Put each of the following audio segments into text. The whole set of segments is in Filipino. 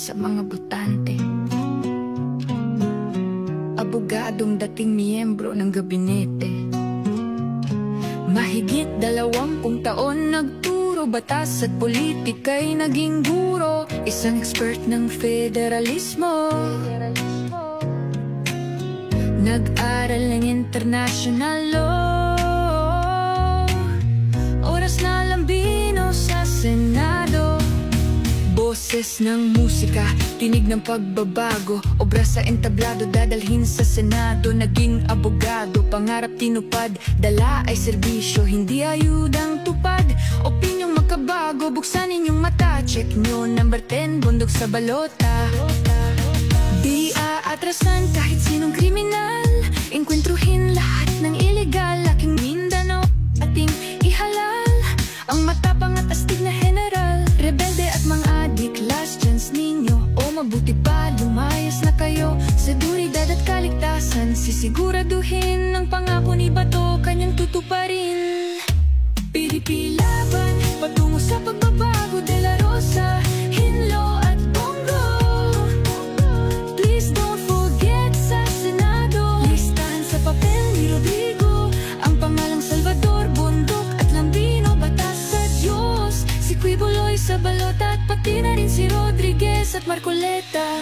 sa mga botante. Abogadong dating miyembro ng gabinete. Mahigit 20 taon nagturo, batas at politika'y naging guro. Isang expert ng federalismo, nag-aral ng international law. Oras na lambino sa Senado. Boses ng musika, tinig ng pagbabago. Obra sa entablado, dadalhin sa Senado. Naging abogado, pangarap tinupad. Dala ay serbisyo, hindi ayudang tupad. Opinyong makabago, buksan inyong mata. Check nyo number 10, bundok sa balota. Di aatrasan kahit sinong kriminal. Enkwentruhin lahat ng illegal. Laking Mindanao, ating ihalal. Ang matapang at astig na general. Rebelde at mga adik, last chance ninyo. O mabuti pa, lumayas na kayo. Seguridad at kaligtasan, sisiguraduhin ang pangako ni Bato, kanyang tutuparin. PDP laban, patungo sa pagbabago. De La Rosa, Hinlo at Bongo. Please don't forget sa Senado. Listahan sa papel ni Rodrigo. Ang pangalang Salvador, Bondok at Lambino, batas sa Diyos. Si Quibuloy sa balota at pati na rin si Rodriguez at Marcoleta.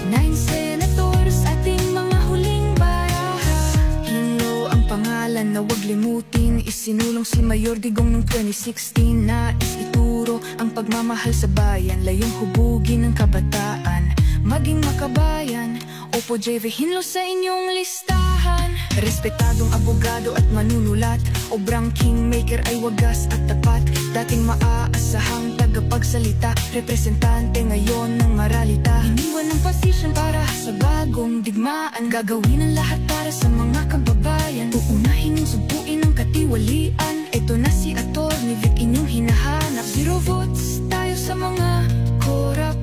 9 senators, ating mga huling baraha. Hinlo ang pangalan na wag limutin. Isinulong si Mayor Digong noong 2016. Nais ituro ang pagmamahal sa bayan. Layong hubugin ng kabataan, maging makabayan. Opo JV Hinlo sa inyong listahan. Respetadong abogado at manunulat. Obrang kingmaker ay wagas at tapat. Dating maaasahang tagapagsalita. Representante ngayon ng maralita. Iniwan ng posisyon para sa bagong digmaan. Gagawin ang lahat para sa mga kababayan. Uunahin yung subuin ng katiwalian. Ito na si Atty. Vic inyong hinahanap. 0 votes tayo sa mga korap.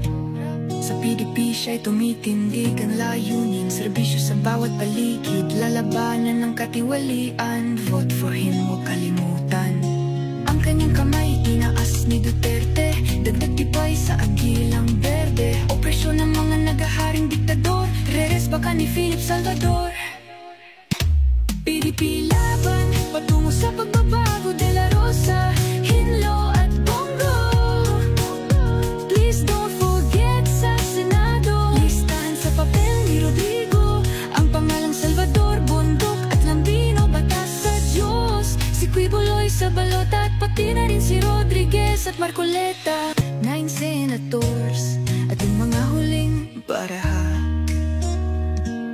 Sa PDP siya'y tumitindig, ang layunin, serbisyo sa bawat paligid. Lalabanan ng katiwalian, vote for him, huwag kalimutan. Ang kanyang kamay tinaas ni Duterte, dagdag tibay sa agilang berde. Opresyon ng mga nagaharing diktador, reres baka ni Philip Salvador. PDP laban, patungo sa pagbabago. De La Rosa, Hinlo at Bongo. Please don't forget sa Senado. Listahan sa papel ni Rodrigo. Ang pangalang Salvador, Bondok at Lambino, batas sa Diyos. Si Quibuloy sa balota at pati na rin si Rodriguez at Marcoleta. 9 senators, ating mga huling baraha.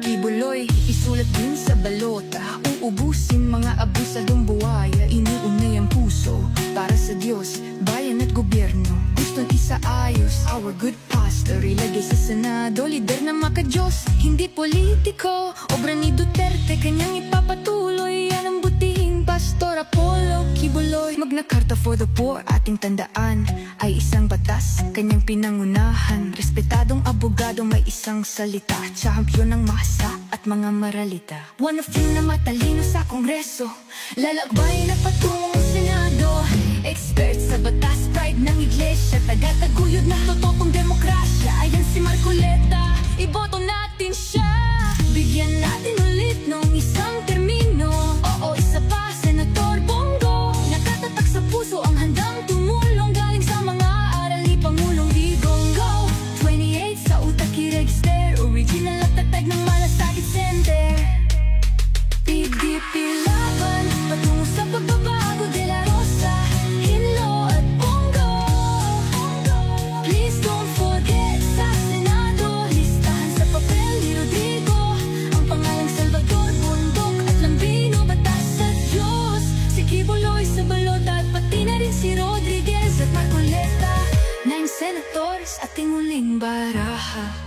Quibuloy, isulat din sa balota. Uubusin mga abusadong buwaya. Iniunay ang puso para sa Diyos, bayan at gobyerno. Gustong isaayos, our good pastor. Ilagay sa Senado, lider na makadiyos. Hindi politiko, obra ni Duterte, kanyang ipapatuloy. Yan ang butihing Pastor Apollo Quibuloy. Magna Carta for the Poor, ating tandaan, ay isang batas, kanyang pinangunahan. Respetadong abogado, may isang salita. Champion ng masa at mga maralita. One of you na matalino sa Kongreso, lalakbay na patungong Senado. Expert sa batas, pride ng iglesia, tagataguyod ng totoo demokrasya. Ayan si Marcoleta, iboto natin siya. Bigyan natin ulit nung isang termino. Oo, isa pa, Senator Bongo. Nakatatak sa puso ang handang tumulong. Galing sa mga aral ni Pangulong Digong. Go! 28 sa utak i-register. Original at tatag ng malasakit center. PDP laban, patungo sa pagbabago. De La Rosa, Hinlo at Bongo. Please don't forget sa Senado. Listahan sa papel ni Rodrigo. Ang pangalang Salvador, Bondok at Lambino, batas sa Diyos. Si Quibuloy sa balota at pati na rin si Rodriguez at Marcoleta. 9 senators, ating huling baraha.